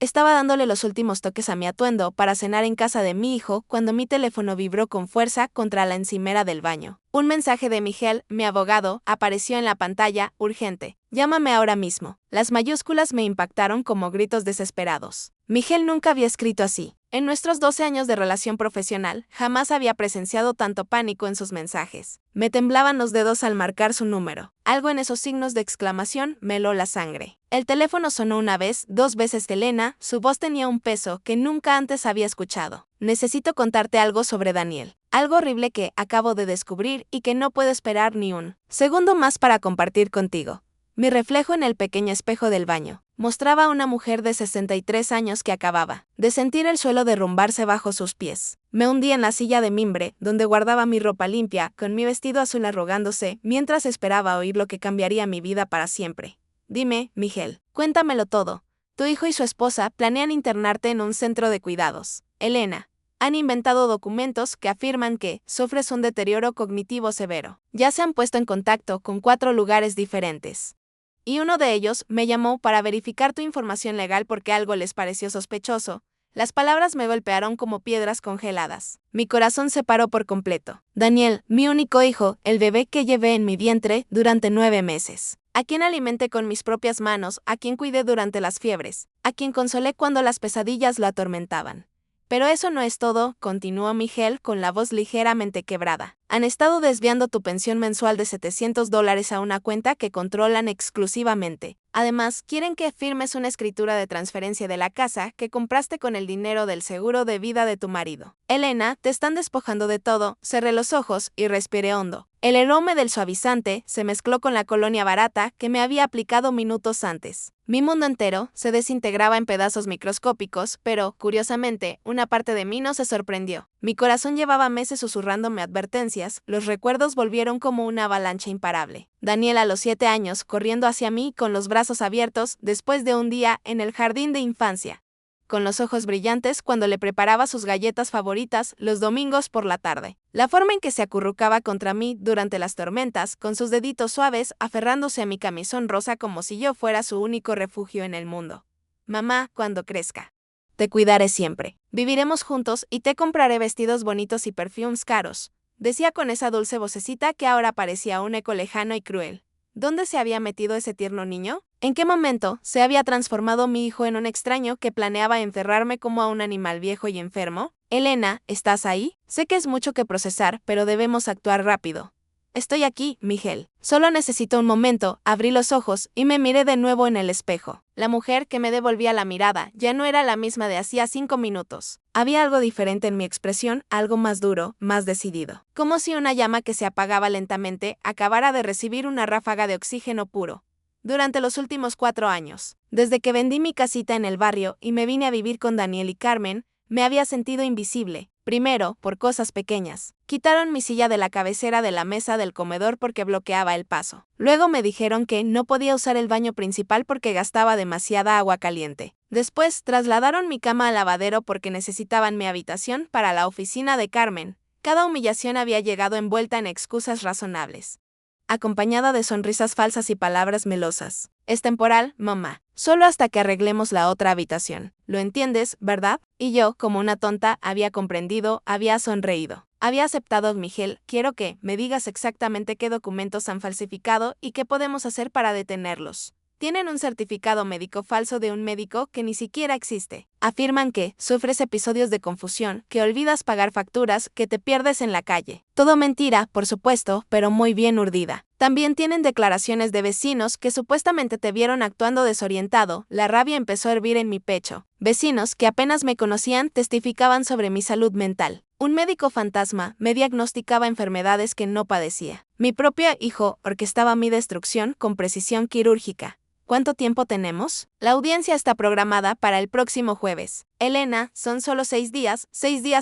Estaba dándole los últimos toques a mi atuendo para cenar en casa de mi hijo cuando mi teléfono vibró con fuerza contra la encimera del baño. Un mensaje de Miguel, mi abogado, apareció en la pantalla: urgente. Llámame ahora mismo. Las mayúsculas me impactaron como gritos desesperados. Miguel nunca había escrito así. En nuestros 12 años de relación profesional, jamás había presenciado tanto pánico en sus mensajes. Me temblaban los dedos al marcar su número. Algo en esos signos de exclamación me heló la sangre. El teléfono sonó una vez, 2 veces. Elena, su voz tenía un peso que nunca antes había escuchado. Necesito contarte algo sobre Daniel. Algo horrible que acabo de descubrir y que no puedo esperar ni un segundo más para compartir contigo. Mi reflejo en el pequeño espejo del baño mostraba a una mujer de 63 años que acababa de sentir el suelo derrumbarse bajo sus pies. Me hundí en la silla de mimbre, donde guardaba mi ropa limpia, con mi vestido azul arrugándose, mientras esperaba oír lo que cambiaría mi vida para siempre. Dime, Miguel, cuéntamelo todo. Tu hijo y su esposa planean internarte en un centro de cuidados. Elena. Han inventado documentos que afirman que sufres un deterioro cognitivo severo. Ya se han puesto en contacto con 4 lugares diferentes. Y uno de ellos me llamó para verificar tu información legal porque algo les pareció sospechoso. Las palabras me golpearon como piedras congeladas. Mi corazón se paró por completo. Daniel, mi único hijo, el bebé que llevé en mi vientre durante 9 meses. A quien alimenté con mis propias manos, a quien cuidé durante las fiebres, a quien consolé cuando las pesadillas lo atormentaban. Pero eso no es todo, continuó Miguel con la voz ligeramente quebrada. Han estado desviando tu pensión mensual de $700 a una cuenta que controlan exclusivamente. Además, quieren que firmes una escritura de transferencia de la casa que compraste con el dinero del seguro de vida de tu marido. Elena, te están despojando de todo. Cerré los ojos y respiré hondo. El aroma del suavizante se mezcló con la colonia barata que me había aplicado minutos antes. Mi mundo entero se desintegraba en pedazos microscópicos, pero, curiosamente, una parte de mí no se sorprendió. Mi corazón llevaba meses susurrándome advertencias, los recuerdos volvieron como una avalancha imparable. Daniel a los 7 años, corriendo hacia mí con los brazos abiertos después de un día en el jardín de infancia. Con los ojos brillantes cuando le preparaba sus galletas favoritas los domingos por la tarde. La forma en que se acurrucaba contra mí durante las tormentas, con sus deditos suaves aferrándose a mi camisón rosa como si yo fuera su único refugio en el mundo. Mamá, cuando crezca. Te cuidaré siempre. Viviremos juntos y te compraré vestidos bonitos y perfumes caros. Decía con esa dulce vocecita que ahora parecía un eco lejano y cruel. ¿Dónde se había metido ese tierno niño? ¿En qué momento se había transformado mi hijo en un extraño que planeaba encerrarme como a un animal viejo y enfermo? Elena, ¿estás ahí? Sé que es mucho que procesar, pero debemos actuar rápido. Estoy aquí, Miguel. Solo necesito un momento. Abrí los ojos y me miré de nuevo en el espejo. La mujer que me devolvía la mirada ya no era la misma de hacía 5 minutos. Había algo diferente en mi expresión, algo más duro, más decidido. Como si una llama que se apagaba lentamente acabara de recibir una ráfaga de oxígeno puro. Durante los últimos 4 años, desde que vendí mi casita en el barrio y me vine a vivir con Daniel y Carmen, me había sentido invisible. Primero, por cosas pequeñas. Quitaron mi silla de la cabecera de la mesa del comedor porque bloqueaba el paso. Luego me dijeron que no podía usar el baño principal porque gastaba demasiada agua caliente. Después, trasladaron mi cama al lavadero porque necesitaban mi habitación para la oficina de Carmen. Cada humillación había llegado envuelta en excusas razonables, acompañada de sonrisas falsas y palabras melosas. Es temporal, mamá. Solo hasta que arreglemos la otra habitación. ¿Lo entiendes, verdad? Y yo, como una tonta, había comprendido, había sonreído. Había aceptado. Miguel, quiero que me digas exactamente qué documentos han falsificado y qué podemos hacer para detenerlos. Tienen un certificado médico falso de un médico que ni siquiera existe. Afirman que sufres episodios de confusión, que olvidas pagar facturas, que te pierdes en la calle. Todo mentira, por supuesto, pero muy bien urdida. También tienen declaraciones de vecinos que supuestamente te vieron actuando desorientado. La rabia empezó a hervir en mi pecho. Vecinos que apenas me conocían testificaban sobre mi salud mental. Un médico fantasma me diagnosticaba enfermedades que no padecía. Mi propio hijo orquestaba mi destrucción con precisión quirúrgica. ¿Cuánto tiempo tenemos? La audiencia está programada para el próximo jueves. Elena, son solo 6 días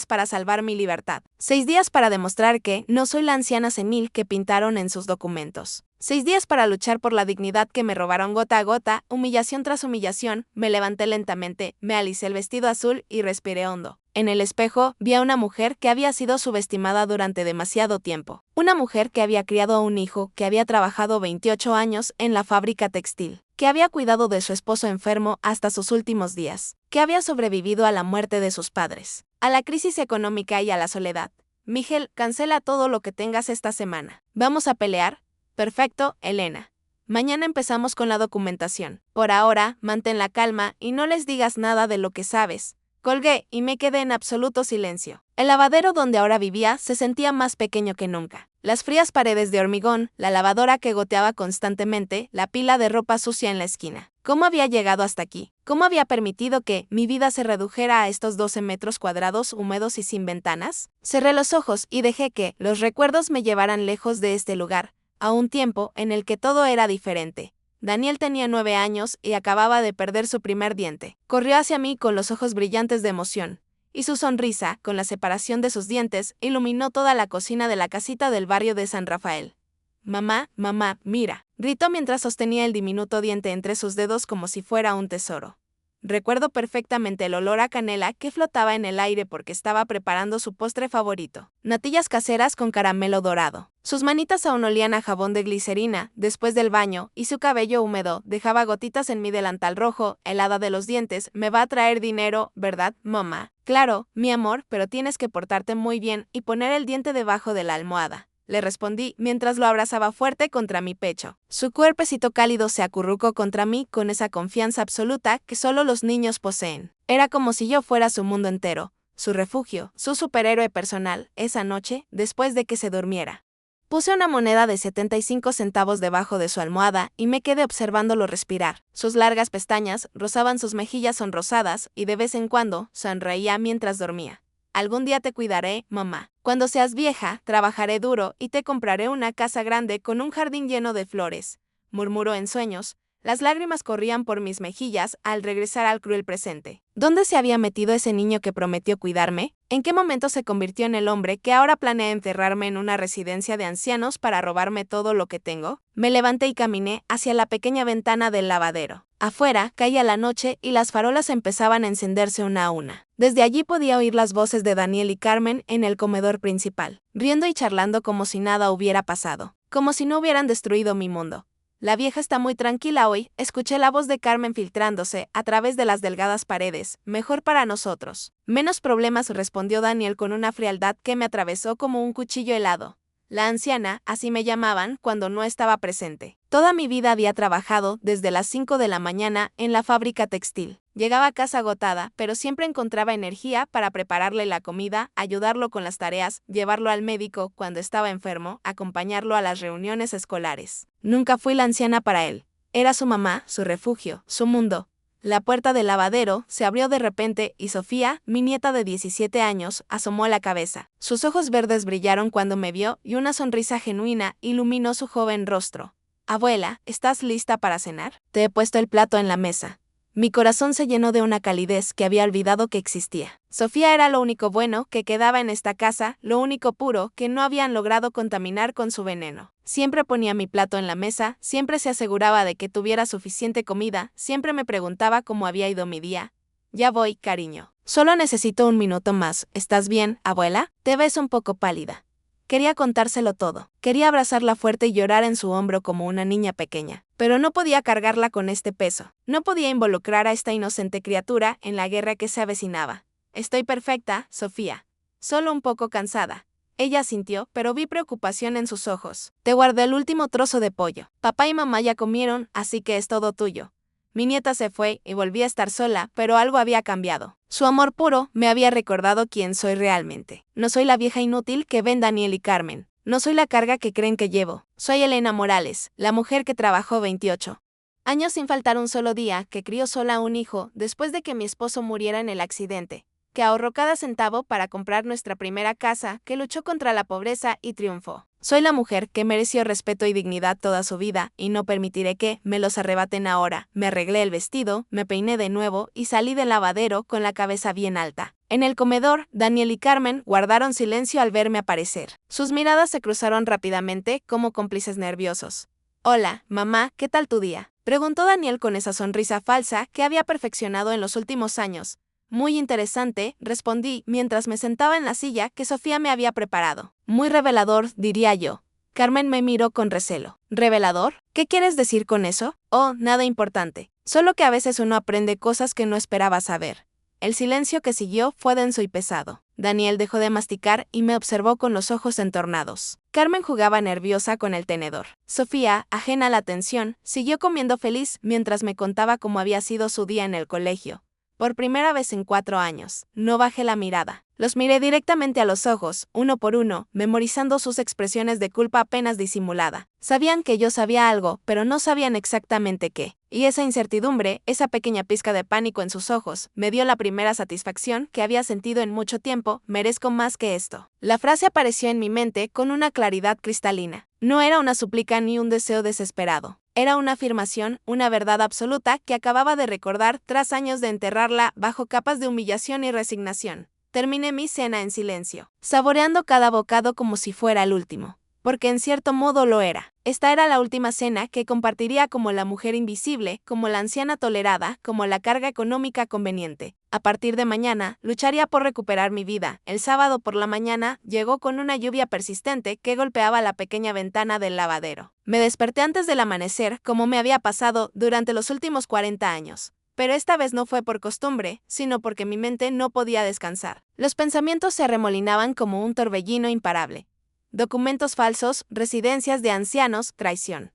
para salvar mi libertad. 6 días para demostrar que no soy la anciana senil que pintaron en sus documentos. 6 días para luchar por la dignidad que me robaron gota a gota, humillación tras humillación. Me levanté lentamente, me alicé el vestido azul y respiré hondo. En el espejo vi a una mujer que había sido subestimada durante demasiado tiempo. Una mujer que había criado a un hijo, que había trabajado 28 años en la fábrica textil, que había cuidado de su esposo enfermo hasta sus últimos días, que había sobrevivido a la muerte de sus padres, a la crisis económica y a la soledad. Miguel, cancela todo lo que tengas esta semana. ¿Vamos a pelear? Perfecto, Elena. Mañana empezamos con la documentación. Por ahora, mantén la calma y no les digas nada de lo que sabes. Colgué y me quedé en absoluto silencio. El lavadero donde ahora vivía se sentía más pequeño que nunca. Las frías paredes de hormigón, la lavadora que goteaba constantemente, la pila de ropa sucia en la esquina. ¿Cómo había llegado hasta aquí? ¿Cómo había permitido que mi vida se redujera a estos 12 metros cuadrados húmedos y sin ventanas? Cerré los ojos y dejé que los recuerdos me llevaran lejos de este lugar, a un tiempo en el que todo era diferente. Daniel tenía 9 años y acababa de perder su primer diente. Corrió hacia mí con los ojos brillantes de emoción, y su sonrisa, con la separación de sus dientes, iluminó toda la cocina de la casita del barrio de San Rafael. Mamá, mamá, mira, gritó mientras sostenía el diminuto diente entre sus dedos como si fuera un tesoro. Recuerdo perfectamente el olor a canela que flotaba en el aire porque estaba preparando su postre favorito, natillas caseras con caramelo dorado. Sus manitas aún olían a jabón de glicerina después del baño y su cabello húmedo dejaba gotitas en mi delantal rojo. El hada de los dientes me va a traer dinero, ¿verdad, mamá? Claro, mi amor, pero tienes que portarte muy bien y poner el diente debajo de la almohada. Le respondí mientras lo abrazaba fuerte contra mi pecho. Su cuerpecito cálido se acurrucó contra mí con esa confianza absoluta que solo los niños poseen. Era como si yo fuera su mundo entero, su refugio, su superhéroe personal, esa noche, después de que se durmiera. Puse una moneda de 75 centavos debajo de su almohada y me quedé observándolo respirar. Sus largas pestañas rozaban sus mejillas sonrosadas y de vez en cuando sonreía mientras dormía. Algún día te cuidaré, mamá. Cuando seas vieja, trabajaré duro y te compraré una casa grande con un jardín lleno de flores, murmuró en sueños. Las lágrimas corrían por mis mejillas al regresar al cruel presente. ¿Dónde se había metido ese niño que prometió cuidarme? ¿En qué momento se convirtió en el hombre que ahora planea encerrarme en una residencia de ancianos para robarme todo lo que tengo? Me levanté y caminé hacia la pequeña ventana del lavadero. Afuera caía la noche y las farolas empezaban a encenderse una a una. Desde allí podía oír las voces de Daniel y Carmen en el comedor principal, riendo y charlando como si nada hubiera pasado, como si no hubieran destruido mi mundo. La vieja está muy tranquila hoy, escuché la voz de Carmen filtrándose a través de las delgadas paredes. Mejor para nosotros. Menos problemas, respondió Daniel con una frialdad que me atravesó como un cuchillo helado. La anciana, así me llamaban cuando no estaba presente. Toda mi vida había trabajado desde las 5 de la mañana en la fábrica textil. Llegaba a casa agotada, pero siempre encontraba energía para prepararle la comida, ayudarlo con las tareas, llevarlo al médico cuando estaba enfermo, acompañarlo a las reuniones escolares. Nunca fui la anciana para él. Era su mamá, su refugio, su mundo. La puerta del lavadero se abrió de repente y Sofía, mi nieta de 17 años, asomó la cabeza. Sus ojos verdes brillaron cuando me vio y una sonrisa genuina iluminó su joven rostro. Abuela, ¿estás lista para cenar? Te he puesto el plato en la mesa. Mi corazón se llenó de una calidez que había olvidado que existía. Sofía era lo único bueno que quedaba en esta casa, lo único puro que no habían logrado contaminar con su veneno. Siempre ponía mi plato en la mesa, siempre se aseguraba de que tuviera suficiente comida, siempre me preguntaba cómo había ido mi día. Ya voy, cariño. Solo necesito un minuto más. ¿Estás bien, abuela? Te ves un poco pálida. Quería contárselo todo. Quería abrazarla fuerte y llorar en su hombro como una niña pequeña. Pero no podía cargarla con este peso. No podía involucrar a esta inocente criatura en la guerra que se avecinaba. Estoy perfecta, Sofía. Solo un poco cansada. Ella asintió, pero vi preocupación en sus ojos. Te guardé el último trozo de pollo. Papá y mamá ya comieron, así que es todo tuyo. Mi nieta se fue y volví a estar sola, pero algo había cambiado. Su amor puro me había recordado quién soy realmente. No soy la vieja inútil que ven Daniel y Carmen. No soy la carga que creen que llevo. Soy Elena Morales, la mujer que trabajó 28 años sin faltar un solo día, que crió sola a un hijo después de que mi esposo muriera en el accidente, que ahorró cada centavo para comprar nuestra primera casa, que luchó contra la pobreza y triunfó. Soy la mujer que mereció respeto y dignidad toda su vida, y no permitiré que me los arrebaten ahora. Me arreglé el vestido, me peiné de nuevo y salí del lavadero con la cabeza bien alta. En el comedor, Daniel y Carmen guardaron silencio al verme aparecer. Sus miradas se cruzaron rápidamente como cómplices nerviosos. Hola, mamá, ¿qué tal tu día? Preguntó Daniel con esa sonrisa falsa que había perfeccionado en los últimos años. Muy interesante, respondí mientras me sentaba en la silla que Sofía me había preparado. Muy revelador, diría yo. Carmen me miró con recelo. ¿Revelador? ¿Qué quieres decir con eso? Oh, nada importante. Solo que a veces uno aprende cosas que no esperaba saber. El silencio que siguió fue denso y pesado. Daniel dejó de masticar y me observó con los ojos entornados. Carmen jugaba nerviosa con el tenedor. Sofía, ajena a la atención, siguió comiendo feliz mientras me contaba cómo había sido su día en el colegio. Por primera vez en 4 años, no bajé la mirada. Los miré directamente a los ojos, uno por uno, memorizando sus expresiones de culpa apenas disimulada. Sabían que yo sabía algo, pero no sabían exactamente qué. Y esa incertidumbre, esa pequeña pizca de pánico en sus ojos, me dio la primera satisfacción que había sentido en mucho tiempo. Merezco más que esto. La frase apareció en mi mente con una claridad cristalina. No era una súplica ni un deseo desesperado. Era una afirmación, una verdad absoluta que acababa de recordar tras años de enterrarla bajo capas de humillación y resignación. Terminé mi cena en silencio, saboreando cada bocado como si fuera el último. Porque en cierto modo lo era. Esta era la última cena que compartiría como la mujer invisible, como la anciana tolerada, como la carga económica conveniente. A partir de mañana, lucharía por recuperar mi vida. El sábado por la mañana, llegó con una lluvia persistente que golpeaba la pequeña ventana del lavadero. Me desperté antes del amanecer, como me había pasado durante los últimos 40 años. Pero esta vez no fue por costumbre, sino porque mi mente no podía descansar. Los pensamientos se arremolinaban como un torbellino imparable. Documentos falsos, residencias de ancianos, traición.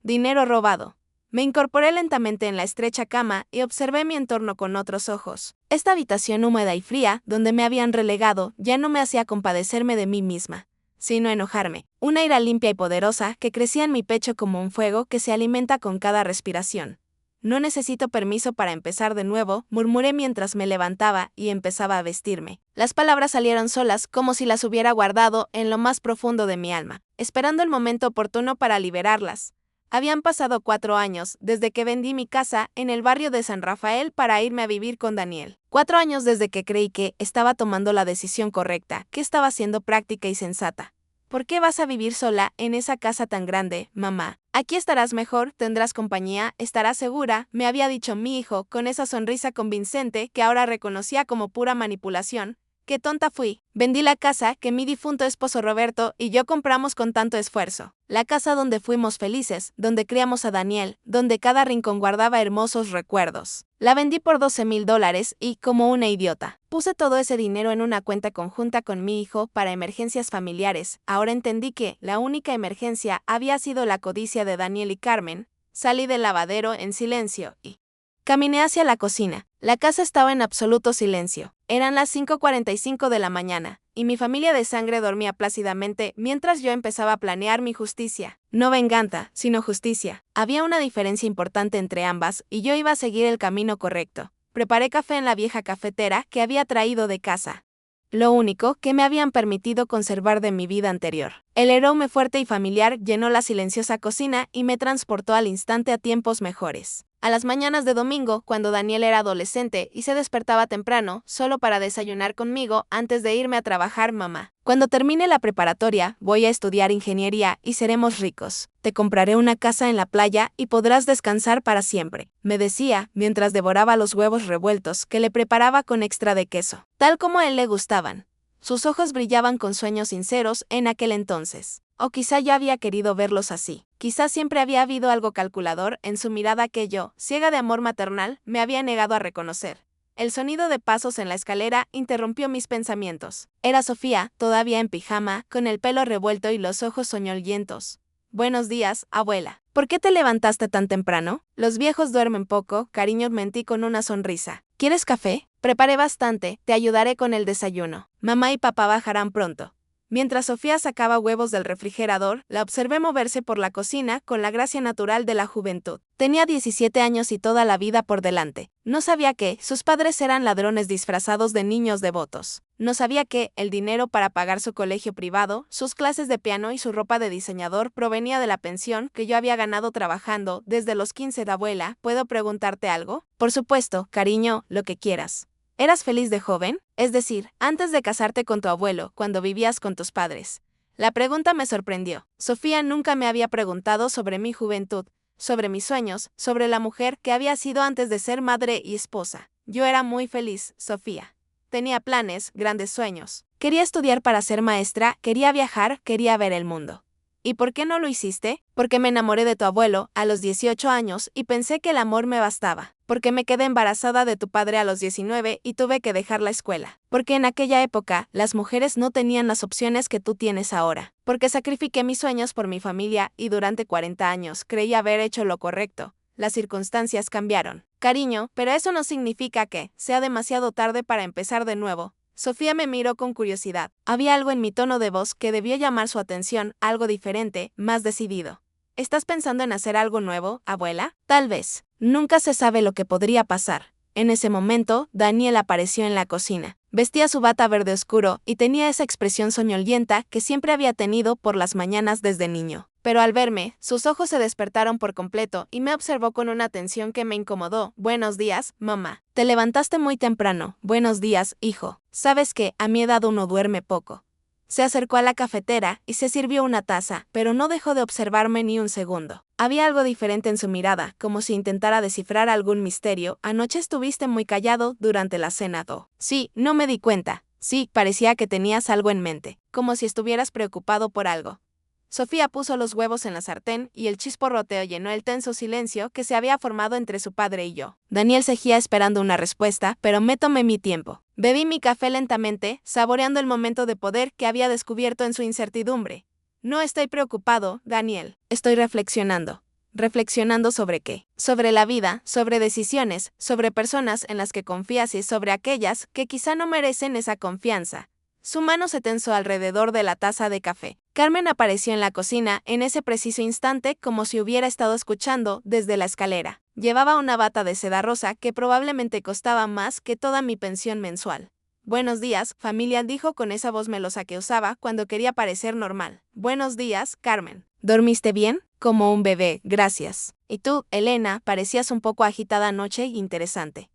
Dinero robado. Me incorporé lentamente en la estrecha cama y observé mi entorno con otros ojos. Esta habitación húmeda y fría, donde me habían relegado, ya no me hacía compadecerme de mí misma, sino enojarme. Una ira limpia y poderosa que crecía en mi pecho como un fuego que se alimenta con cada respiración. No necesito permiso para empezar de nuevo, murmuré mientras me levantaba y empezaba a vestirme. Las palabras salieron solas, como si las hubiera guardado en lo más profundo de mi alma, esperando el momento oportuno para liberarlas. Habían pasado 4 años desde que vendí mi casa en el barrio de San Rafael para irme a vivir con Daniel. 4 años desde que creí que estaba tomando la decisión correcta, que estaba siendo práctica y sensata. ¿Por qué vas a vivir sola en esa casa tan grande, mamá? Aquí estarás mejor, tendrás compañía, estarás segura, me había dicho mi hijo con esa sonrisa convincente que ahora reconocía como pura manipulación. ¡Qué tonta fui! Vendí la casa que mi difunto esposo Roberto y yo compramos con tanto esfuerzo. La casa donde fuimos felices, donde criamos a Daniel, donde cada rincón guardaba hermosos recuerdos. La vendí por $12,000 y, como una idiota, puse todo ese dinero en una cuenta conjunta con mi hijo para emergencias familiares. Ahora entendí que la única emergencia había sido la codicia de Daniel y Carmen. Salí del lavadero en silencio y caminé hacia la cocina. La casa estaba en absoluto silencio. Eran las 5:45 de la mañana, y mi familia de sangre dormía plácidamente mientras yo empezaba a planear mi justicia. No venganza, sino justicia. Había una diferencia importante entre ambas, y yo iba a seguir el camino correcto. Preparé café en la vieja cafetera que había traído de casa. Lo único que me habían permitido conservar de mi vida anterior. El aroma fuerte y familiar llenó la silenciosa cocina y me transportó al instante a tiempos mejores. A las mañanas de domingo, cuando Daniel era adolescente y se despertaba temprano, solo para desayunar conmigo antes de irme a trabajar, mamá. Cuando termine la preparatoria, voy a estudiar ingeniería y seremos ricos. Te compraré una casa en la playa y podrás descansar para siempre, me decía, mientras devoraba los huevos revueltos que le preparaba con extra de queso, tal como a él le gustaban. Sus ojos brillaban con sueños sinceros en aquel entonces. O quizá ya había querido verlos así. Quizá siempre había habido algo calculador en su mirada que yo, ciega de amor maternal, me había negado a reconocer. El sonido de pasos en la escalera interrumpió mis pensamientos. Era Sofía, todavía en pijama, con el pelo revuelto y los ojos soñolientos. Buenos días, abuela. ¿Por qué te levantaste tan temprano? Los viejos duermen poco, cariño, mentí con una sonrisa. ¿Quieres café? Preparé bastante, te ayudaré con el desayuno. Mamá y papá bajarán pronto. Mientras Sofía sacaba huevos del refrigerador, la observé moverse por la cocina con la gracia natural de la juventud. Tenía 17 años y toda la vida por delante. No sabía que sus padres eran ladrones disfrazados de niños devotos. No sabía que el dinero para pagar su colegio privado, sus clases de piano y su ropa de diseñador provenía de la pensión que yo había ganado trabajando desde los 15 de abuela. ¿Puedo preguntarte algo? Por supuesto, cariño, lo que quieras. ¿Eras feliz de joven? Es decir, antes de casarte con tu abuelo, cuando vivías con tus padres. La pregunta me sorprendió. Sofía nunca me había preguntado sobre mi juventud, sobre mis sueños, sobre la mujer que había sido antes de ser madre y esposa. Yo era muy feliz, Sofía. Tenía planes, grandes sueños. Quería estudiar para ser maestra, quería viajar, quería ver el mundo. ¿Y por qué no lo hiciste? Porque me enamoré de tu abuelo a los 18 años y pensé que el amor me bastaba. Porque me quedé embarazada de tu padre a los 19 y tuve que dejar la escuela. Porque en aquella época, las mujeres no tenían las opciones que tú tienes ahora. Porque sacrifiqué mis sueños por mi familia y durante 40 años creí haber hecho lo correcto. Las circunstancias cambiaron. Cariño, pero eso no significa que sea demasiado tarde para empezar de nuevo. Sofía me miró con curiosidad. Había algo en mi tono de voz que debió llamar su atención, algo diferente, más decidido. ¿Estás pensando en hacer algo nuevo, abuela? Tal vez. Nunca se sabe lo que podría pasar. En ese momento, Daniel apareció en la cocina. Vestía su bata verde oscuro y tenía esa expresión soñolienta que siempre había tenido por las mañanas desde niño. Pero al verme, sus ojos se despertaron por completo y me observó con una atención que me incomodó. Buenos días, mamá. Te levantaste muy temprano. Buenos días, hijo. Sabes que, a mi edad uno duerme poco. Se acercó a la cafetera y se sirvió una taza, pero no dejó de observarme ni un segundo. Había algo diferente en su mirada, como si intentara descifrar algún misterio. Anoche estuviste muy callado durante la cena, Do. Sí, no me di cuenta. Sí, parecía que tenías algo en mente, como si estuvieras preocupado por algo. Sofía puso los huevos en la sartén y el chisporroteo llenó el tenso silencio que se había formado entre su padre y yo. Daniel seguía esperando una respuesta, pero me tomé mi tiempo. Bebí mi café lentamente, saboreando el momento de poder que había descubierto en su incertidumbre. No estoy preocupado, Daniel. Estoy reflexionando. ¿Reflexionando sobre qué? Sobre la vida, sobre decisiones, sobre personas en las que confías y sobre aquellas que quizá no merecen esa confianza. Su mano se tensó alrededor de la taza de café. Carmen apareció en la cocina en ese preciso instante como si hubiera estado escuchando desde la escalera. Llevaba una bata de seda rosa que probablemente costaba más que toda mi pensión mensual. Buenos días, familia, dijo con esa voz melosa que usaba cuando quería parecer normal. Buenos días, Carmen. ¿Dormiste bien? Como un bebé, gracias. Y tú, Elena, parecías un poco agitada anoche e interesante.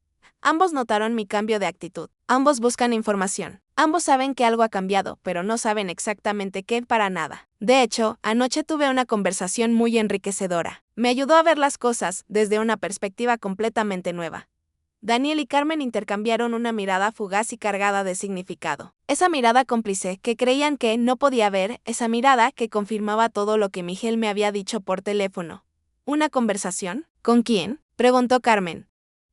Ambos notaron mi cambio de actitud. Ambos buscan información. Ambos saben que algo ha cambiado, pero no saben exactamente qué para nada. De hecho, anoche tuve una conversación muy enriquecedora. Me ayudó a ver las cosas desde una perspectiva completamente nueva. Daniel y Carmen intercambiaron una mirada fugaz y cargada de significado. Esa mirada cómplice que creían que no podía ver, esa mirada que confirmaba todo lo que Miguel me había dicho por teléfono. ¿Una conversación? ¿Con quién?, preguntó Carmen,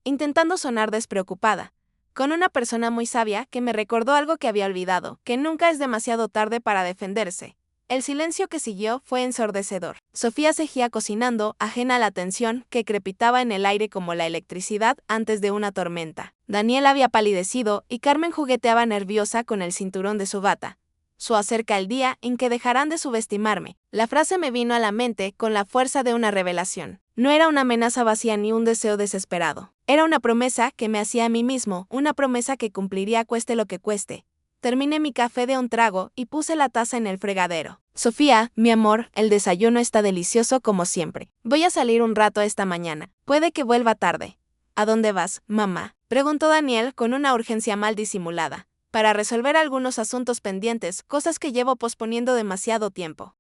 intentando sonar despreocupada. Con una persona muy sabia que me recordó algo que había olvidado, que nunca es demasiado tarde para defenderse. El silencio que siguió fue ensordecedor. Sofía seguía cocinando, ajena a la tensión que crepitaba en el aire como la electricidad antes de una tormenta. Daniel había palidecido y Carmen jugueteaba nerviosa con el cinturón de su bata. Se acerca el día en que dejarán de subestimarme. La frase me vino a la mente con la fuerza de una revelación. No era una amenaza vacía ni un deseo desesperado. Era una promesa que me hacía a mí mismo, una promesa que cumpliría cueste lo que cueste. Terminé mi café de un trago y puse la taza en el fregadero. Sofía, mi amor, el desayuno está delicioso como siempre. Voy a salir un rato esta mañana. Puede que vuelva tarde. ¿A dónde vas, mamá?, preguntó Daniel con una urgencia mal disimulada. Para resolver algunos asuntos pendientes, cosas que llevo posponiendo demasiado tiempo.